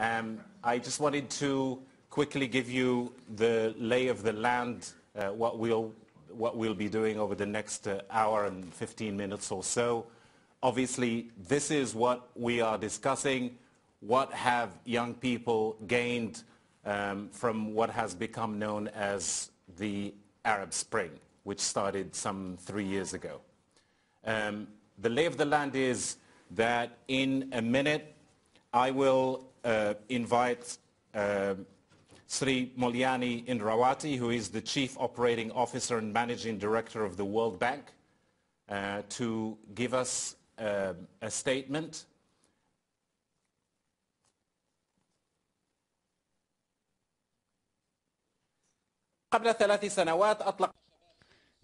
I just wanted to quickly give you the lay of the land, what we'll be doing over the next hour and 15 minutes or so. Obviously, this is what we are discussing. What have young people gained from what has become known as the Arab Spring, which started some 3 years ago? The lay of the land is that in a minute, I will invite Sri Mulyani Indrawati, who is the Chief Operating Officer and Managing Director of the World Bank, to give us a statement. قبل 3 سنوات أطلق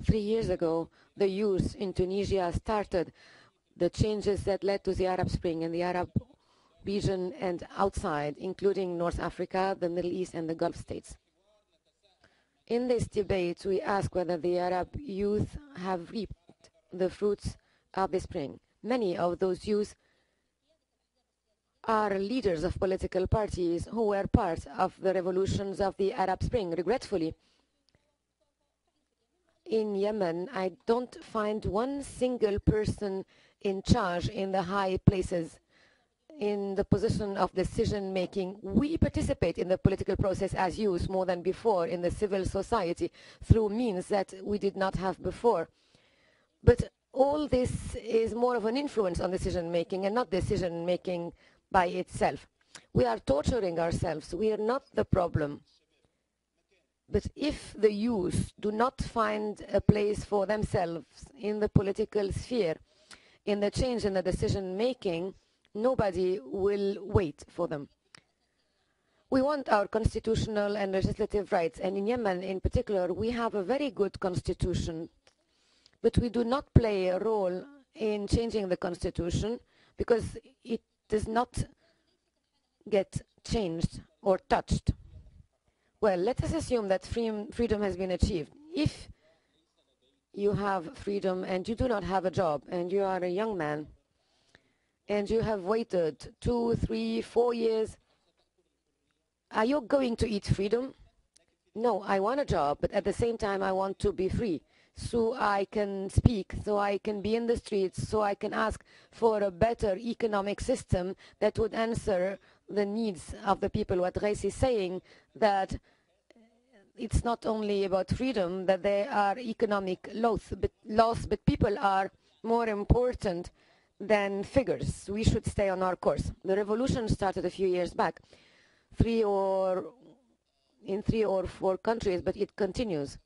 3 years ago, the youth in Tunisia started the changes that led to the Arab Spring in the Arab region and outside, including North Africa, the Middle East, and the Gulf states. In this debate, we ask whether the Arab youth have reaped the fruits of the spring. Many of those youth are leaders of political parties who were part of the revolutions of the Arab Spring. Regretfully, in Yemen, I don't find one single person in charge in the high places, in the position of decision-making. We participate in the political process as youth more than before in the civil society through means that we did not have before. But all this is more of an influence on decision-making and not decision-making by itself. We are torturing ourselves. We are not the problem. But if the youth do not find a place for themselves in the political sphere, in the change in the decision-making, nobody will wait for them. We want our constitutional and legislative rights, and in Yemen in particular, we have a very good constitution, but we do not play a role in changing the constitution because it does not get changed or touched. Well, let us assume that freedom has been achieved. If you have freedom and you do not have a job and you are a young man and you have waited 2, 3, 4 years, are you going to eat freedom? No, I want a job, but at the same time I want to be free. So I can speak, so I can be in the streets, so I can ask for a better economic system that would answer the needs of the people. What Grace is saying, that it's not only about freedom, that there are economic laws, but people are more important than figures. We should stay on our course. The revolution started a few years back, in 3 or 4 countries, but it continues.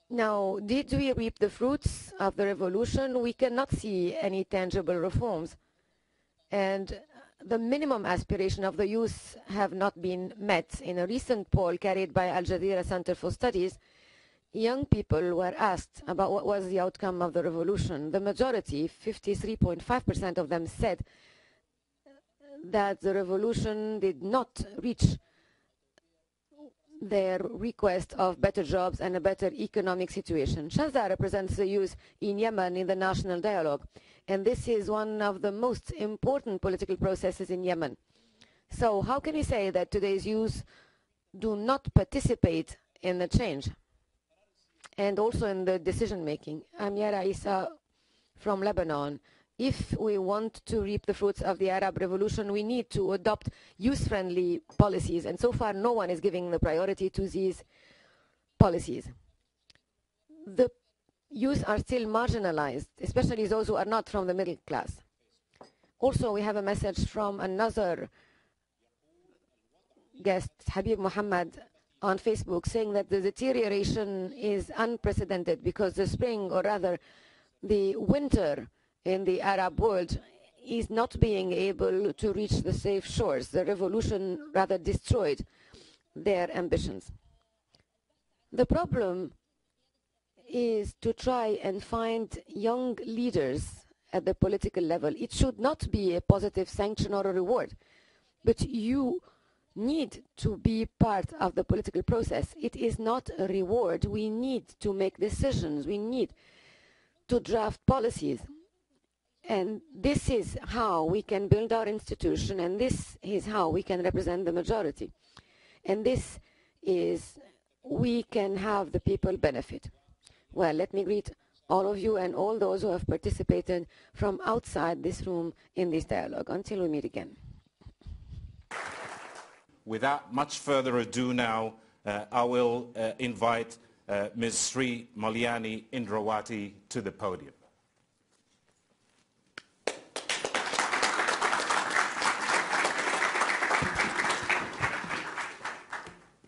Now, did we reap the fruits of the revolution? We cannot see any tangible reforms. And the minimum aspiration of the youth have not been met. In a recent poll carried by Al Jazeera Center for Studies, young people were asked about what was the outcome of the revolution. The majority, 53.5% of them, said that the revolution did not reach their request of better jobs and a better economic situation. Shazza represents the youth in Yemen in the national dialogue, and this is one of the most important political processes in Yemen. So how can we say that today's youth do not participate in the change and also in the decision-making? I'm Yara Isa from Lebanon. If we want to reap the fruits of the Arab Revolution, we need to adopt youth-friendly policies. And so far, no one is giving the priority to these policies. The youth are still marginalized, especially those who are not from the middle class. Also, we have a message from another guest, Habib Muhammad, on Facebook, saying that the deterioration is unprecedented because the spring, or rather the winter, in the Arab world is not being able to reach the safe shores. The revolution rather destroyed their ambitions. The problem is to try and find young leaders at the political level. It should not be a positive sanction or a reward, but you need to be part of the political process. It is not a reward. We need to make decisions. We need to draft policies. And this is how we can build our institution, and this is how we can represent the majority. And this is, we can have the people benefit. Well, let me greet all of you and all those who have participated from outside this room in this dialogue. Until we meet again. Without much further ado now, I will invite Ms. Sri Mulyani Indrawati to the podium.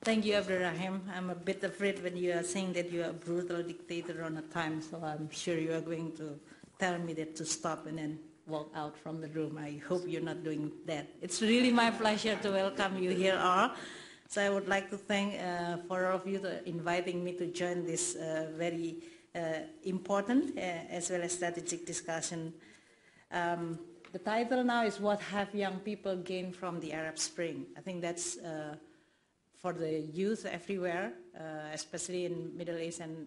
Thank you, Abdurrahim. I'm a bit afraid when you are saying that you are a brutal dictator on a time, so I'm sure you are going to tell me that to stop and then walk out from the room. I hope you're not doing that. It's really my pleasure to welcome you here all. So I would like to thank for all of you for inviting me to join this very important as well as strategic discussion. The title now is What Have Young People Gained from the Arab Spring? I think that's for the youth everywhere, especially in Middle East and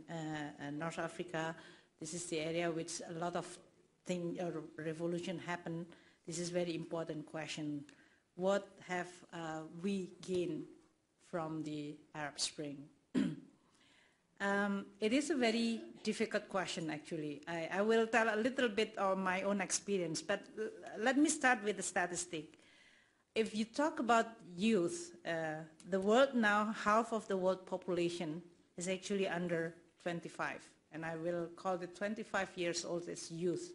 North Africa. This is the area which a lot of revolution happened. This is a very important question. What have we gained from the Arab Spring? It is a very difficult question, actually. I will tell a little bit of my own experience, but let me start with the statistic. If you talk about youth, the world now, half of the world population is actually under 25. And I will call the 25 years old as youth.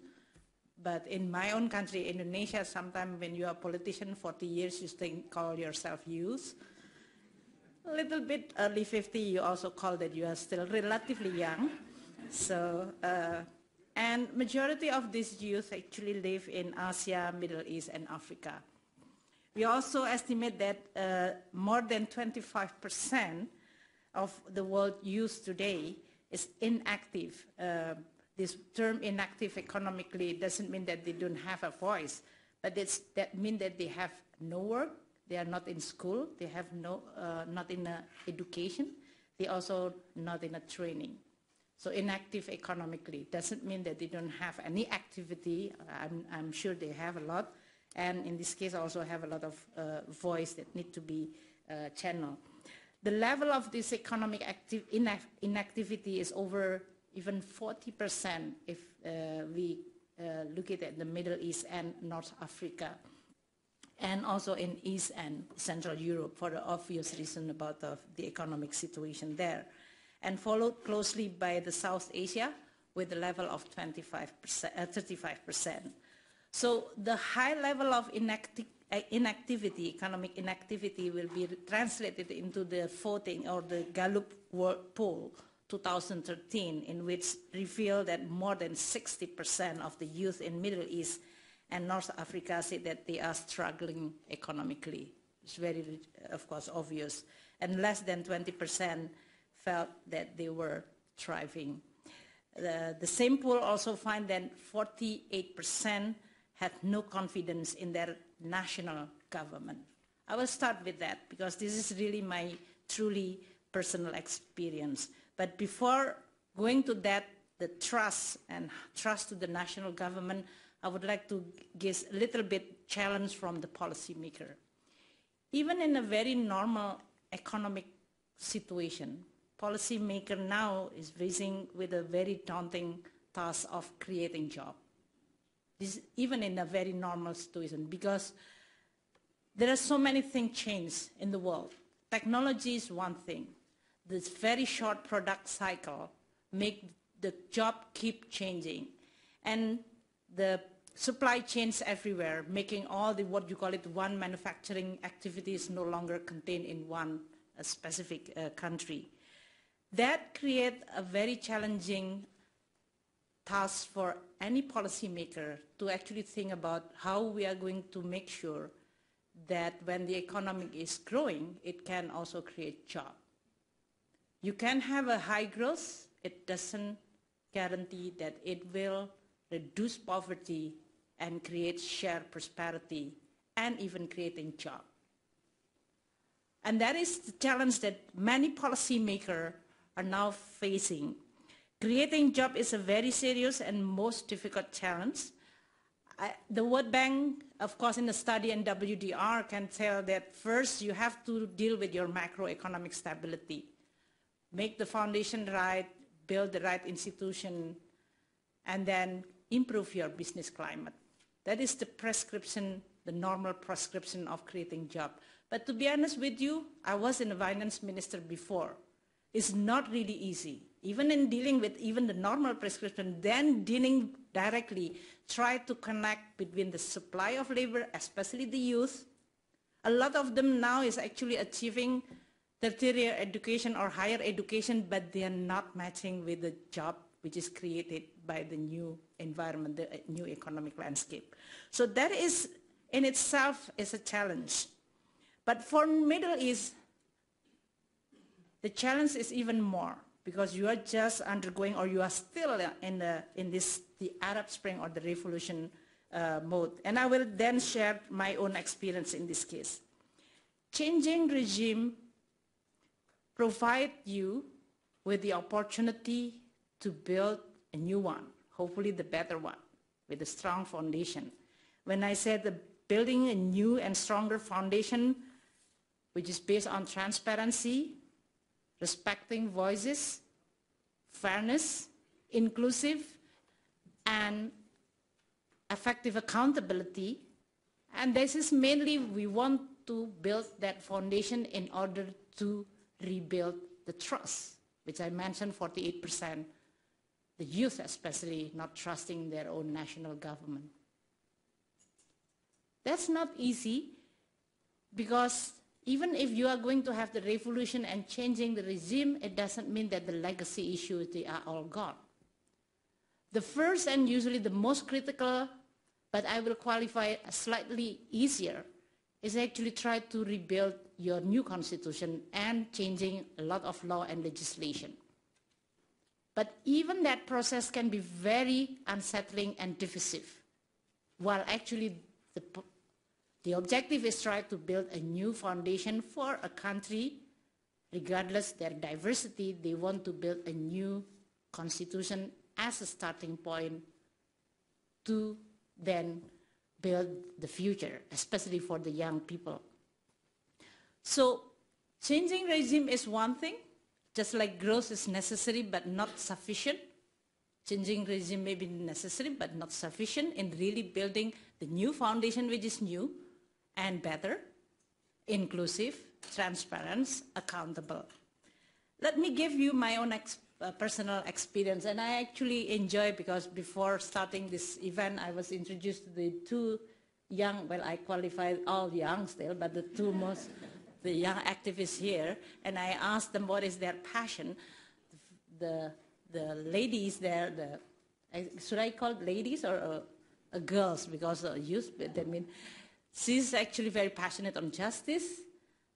But in my own country, Indonesia, sometimes when you are a politician, 40 years, you still call yourself youth. A little bit early 50, you also call that you are still relatively young. So, and majority of these youth actually live in Asia, Middle East, and Africa. We also estimate that more than 25% of the world youth today is inactive. This term inactive economically doesn't mean that they don't have a voice, but that means that they have no work, they are not in school, they have not in education, they also not in a training. So inactive economically doesn't mean that they don't have any activity. I'm sure they have a lot. And in this case, also have a lot of voice that need to be channeled. The level of this economic inactivity is over even 40% if we look at it in the Middle East and North Africa, and also in East and Central Europe for the obvious reason about the economic situation there, and followed closely by the South Asia with a level of 35%. So the high level of inactivity, economic inactivity, will be translated into the voting or the Gallup World Poll 2013, in which revealed that more than 60% of the youth in Middle East and North Africa say that they are struggling economically. It's very, of course, obvious. And less than 20% felt that they were thriving. The same poll also find that 48% had no confidence in their national government. I will start with that because this is really my truly personal experience. But before going to that, the trust to the national government, I would like to give a little bit challenge from the policymaker. Even in a very normal economic situation, policymaker now is facing with a very daunting task of creating jobs. This even in a very normal situation, because there are so many things changed in the world. Technology is one thing. This very short product cycle make the job keep changing. And the supply chains everywhere, making all the, what you call it, one manufacturing activities no longer contained in one specific country. That creates a very challenging task for any policymaker to actually think about how we are going to make sure that when the economy is growing, it can also create jobs. You can have a high growth, it doesn't guarantee that it will reduce poverty and create shared prosperity and even creating jobs. And that is the challenge that many policymakers are now facing. Creating jobs is a very serious and most difficult challenge. The World Bank, of course, in the study and WDR can tell that first you have to deal with your macroeconomic stability. Make the foundation right, build the right institution, and then improve your business climate. That is the prescription, the normal prescription of creating jobs. But to be honest with you, I was in a finance minister before. It's not really easy. Even in dealing with even the normal prescription, then dealing directly, try to connect between the supply of labor, especially the youth. A lot of them now is actually achieving tertiary education or higher education, but they are not matching with the job which is created by the new environment, the new economic landscape. So that is in itself is a challenge. But for Middle East, the challenge is even more because you are just undergoing, or you are still in the Arab Spring or the revolution mode. And I will then share my own experience in this case. Changing regime provide you with the opportunity to build a new one, hopefully the better one, with a strong foundation. When I said the building a new and stronger foundation, which is based on transparency, respecting voices, fairness, inclusive, and effective accountability. And this is mainly, we want to build that foundation in order to rebuild the trust, which I mentioned 48%, the youth especially not trusting their own national government. That's not easy because even if you are going to have the revolution and changing the regime, it doesn't mean that the legacy issues, they are all gone. The first and usually the most critical, but I will qualify it as slightly easier, is actually try to rebuild your new constitution and changing a lot of law and legislation. But even that process can be very unsettling and divisive, while actually the objective is try to build a new foundation for a country, regardless their diversity. They want to build a new constitution as a starting point to then build the future, especially for the young people. So changing regime is one thing, just like growth is necessary but not sufficient. Changing regime may be necessary but not sufficient in really building the new foundation, which is new and better, inclusive, transparent, accountable. Let me give you my own personal experience, and I actually enjoy because before starting this event, I was introduced to the two young, well, I qualify all young still, but the two most, the young activists here, and I asked them what is their passion. The ladies there, should I call ladies or girls, because youth, I mean, she's actually very passionate on justice.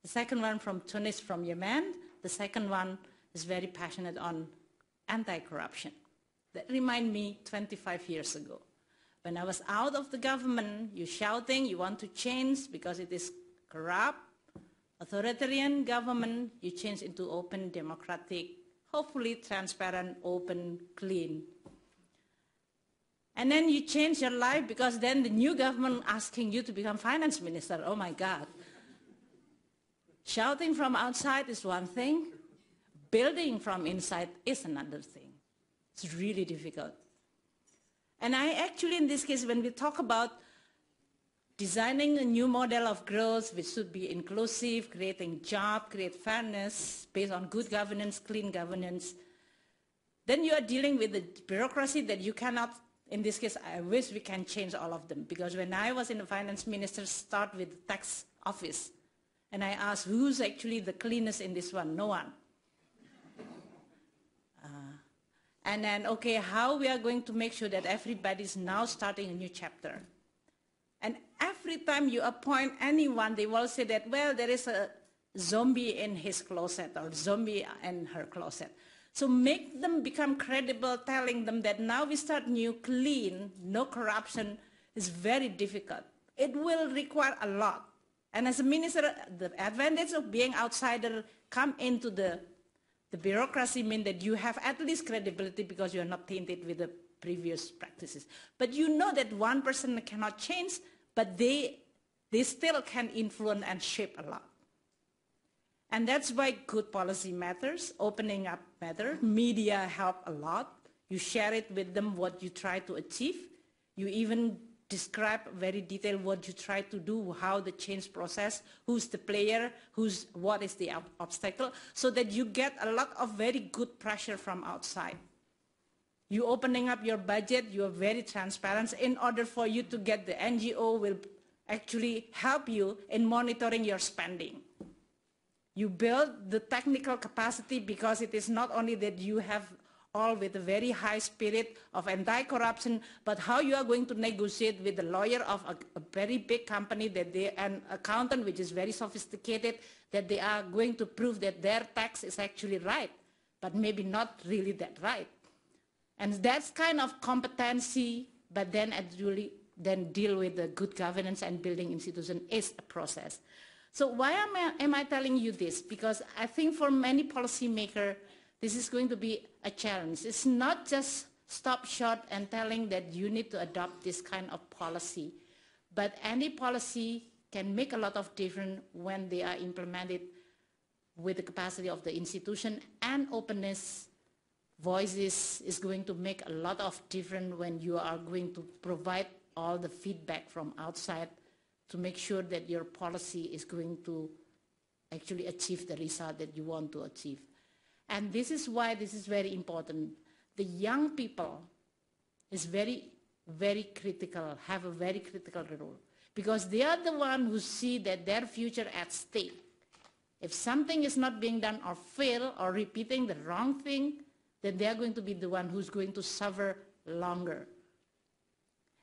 The second one from Tunis, from Yemen. The second one is very passionate on anti-corruption. That reminds me 25 years ago. When I was out of the government, you shouting, you want to change because it is corrupt, authoritarian government, you change into open, democratic, hopefully transparent, open, clean. And then you change your life because then the new government asking you to become finance minister. Oh my God. Shouting from outside is one thing. Building from inside is another thing. It's really difficult. And I actually, in this case, when we talk about designing a new model of growth, which should be inclusive, creating jobs, create fairness, based on good governance, clean governance, then you are dealing with the bureaucracy that you cannot. In this case, I wish we can change all of them, because when I was in the finance minister, start with the tax office, and I asked, who's actually the cleanest in this one? No one. And then, okay, how we are going to make sure that everybody is now starting a new chapter? And every time you appoint anyone, they will say that, well, there is a zombie in his closet or zombie in her closet. So make them become credible, telling them that now we start new, clean, no corruption is very difficult. It will require a lot. And as a minister, the advantage of being outsider come into the bureaucracy mean that you have at least credibility because you are not tainted with the previous practices. But you know that one person cannot change, but they still can influence and shape a lot. And that's why good policy matters, opening up matters, media help a lot. You share it with them what you try to achieve. You even describe very detailed what you try to do, how the change process, who's the player, what is the obstacle, so that you get a lot of very good pressure from outside. You opening up your budget, you are very transparent in order for you to get the NGO will actually help you in monitoring your spending. You build the technical capacity because it is not only that you have all with a very high spirit of anti-corruption, but how you are going to negotiate with the lawyer of a very big company, an accountant which is very sophisticated, that they are going to prove that their tax is actually right, but maybe not really that right. And that's kind of competency, but then actually then deal with the good governance and building institution is a process. So why am I telling you this? Because I think for many policymakers, this is going to be a challenge. It's not just stop short and telling that you need to adopt this kind of policy, but any policy can make a lot of difference when they are implemented with the capacity of the institution, and openness, voices is going to make a lot of difference when you are going to provide all the feedback from outside to make sure that your policy is going to actually achieve the result that you want to achieve. And this is why this is very important. The young people is very, very critical, have a very critical role, because they are the ones who see that their future at stake. If something is not being done or fail or repeating the wrong thing, then they are going to be the one who's going to suffer longer.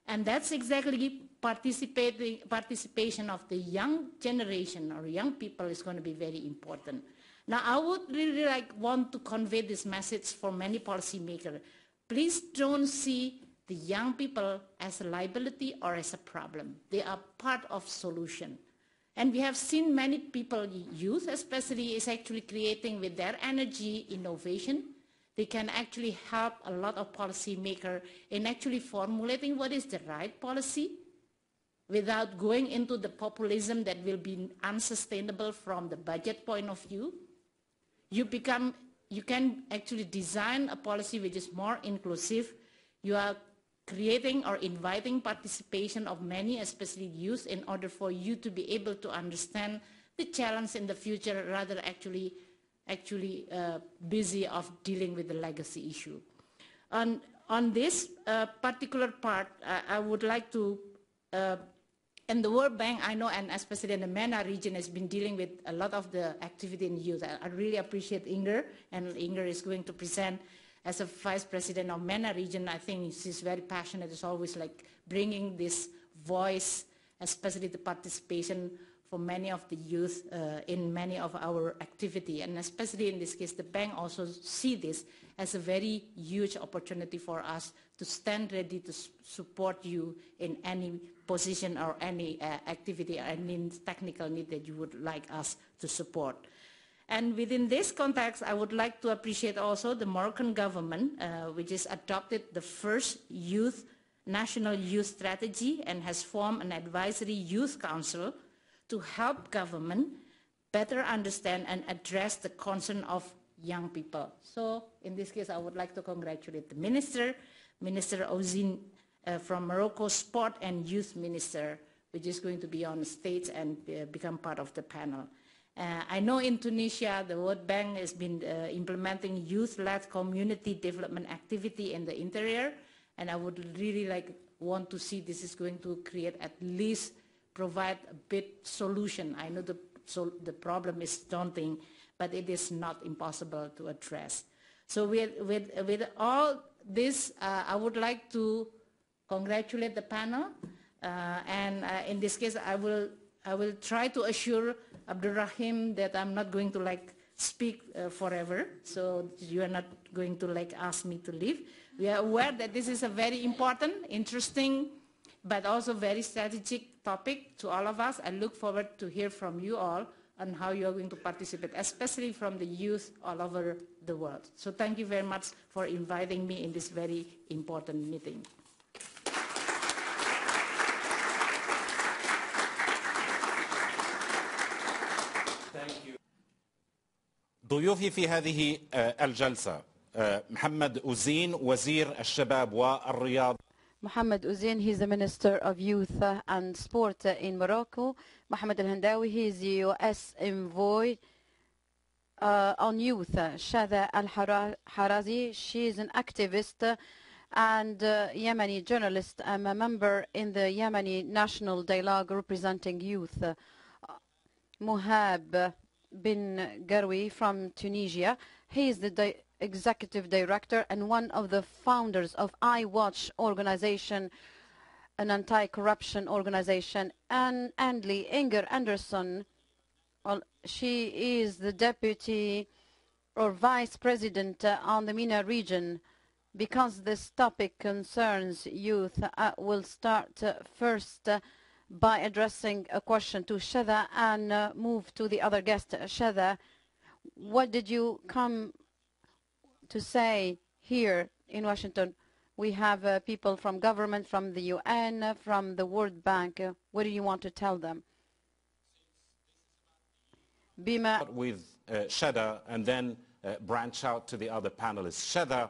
And that's exactly participation of the young generation or young people is going to be very important. Now, I would really want to convey this message for many policymakers. Please don't see the young people as a liability or as a problem. They are part of solution. And we have seen many people, youth especially, is actually creating with their energy innovation. They can actually help a lot of policymakers in actually formulating what is the right policy without going into the populism that will be unsustainable from the budget point of view. You can actually design a policy which is more inclusive. You are creating or inviting participation of many, especially youth, in order for you to be able to understand the challenge in the future, rather actually busy of dealing with the legacy issue. On this particular part, I would like to, and the World Bank, I know, and especially in the MENA region, has been dealing with a lot of the activity in youth. I really appreciate Inger, and Inger is going to present as a vice president of MENA region. I think she's very passionate. It's always like bringing this voice, especially the participation for many of the youth in many of our activity. And especially in this case, the bank also see this as a very huge opportunity for us to stand ready to support you in any position or any activity or any technical need that you would like us to support. And within this context, I would like to appreciate also the Moroccan government, which has adopted the first national youth strategy and has formed an advisory youth council to help government better understand and address the concern of young people. So in this case, I would like to congratulate the Minister Ozin from Morocco, Sport and Youth Minister, which is going to be on the stage and become part of the panel. I know in Tunisia, the World Bank has been implementing youth-led community development activity in the interior, and I would really want to see this is going to create at least provide a bit solution. I know the problem is daunting, but it is not impossible to address. So with all this, I would like to congratulate the panel, and in this case, I will try to assure Abdurrahim that I'm not going to speak forever, so you are not going to ask me to leave. We are aware that this is a very important, interesting, but also very strategic topic to all of us. I look forward to hear from you all and how you are going to participate, especially from the youth all over the world. So thank you very much for inviting me in this very important meeting. ضيوفي في هذه الجلسة محمد أوزين وزير الشباب والرياضة. Mohammed Ouzine, he's the Minister of Youth and Sport in Morocco. Mohammed Al-Handawi, he is the U.S. envoy on youth. Shada Al-Harazi, she is an activist and Yemeni journalist. I'm a member in the Yemeni National Dialogue representing youth. Muhab bin Garwi from Tunisia, he is the Executive Director and one of the founders of iWatch organization, an anti-corruption organization. And Andli Inger Anderson, well, she is the Deputy or Vice President on the MENA region. Because this topic concerns youth, we'll start first by addressing a question to Shada and move to the other guest. Shada, what did you come to say here in Washington? We have people from government, from the UN, from the World Bank. What do you want to tell them? Bima. With Shada and then branch out to the other panelists. Shada,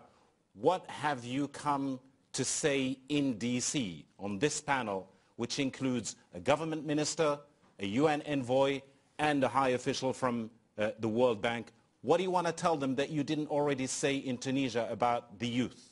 what have you come to say in DC on this panel, which includes a government minister, a UN envoy, and a high official from the World Bank? What do you want to tell them that you didn't already say in Tunisia about the youth?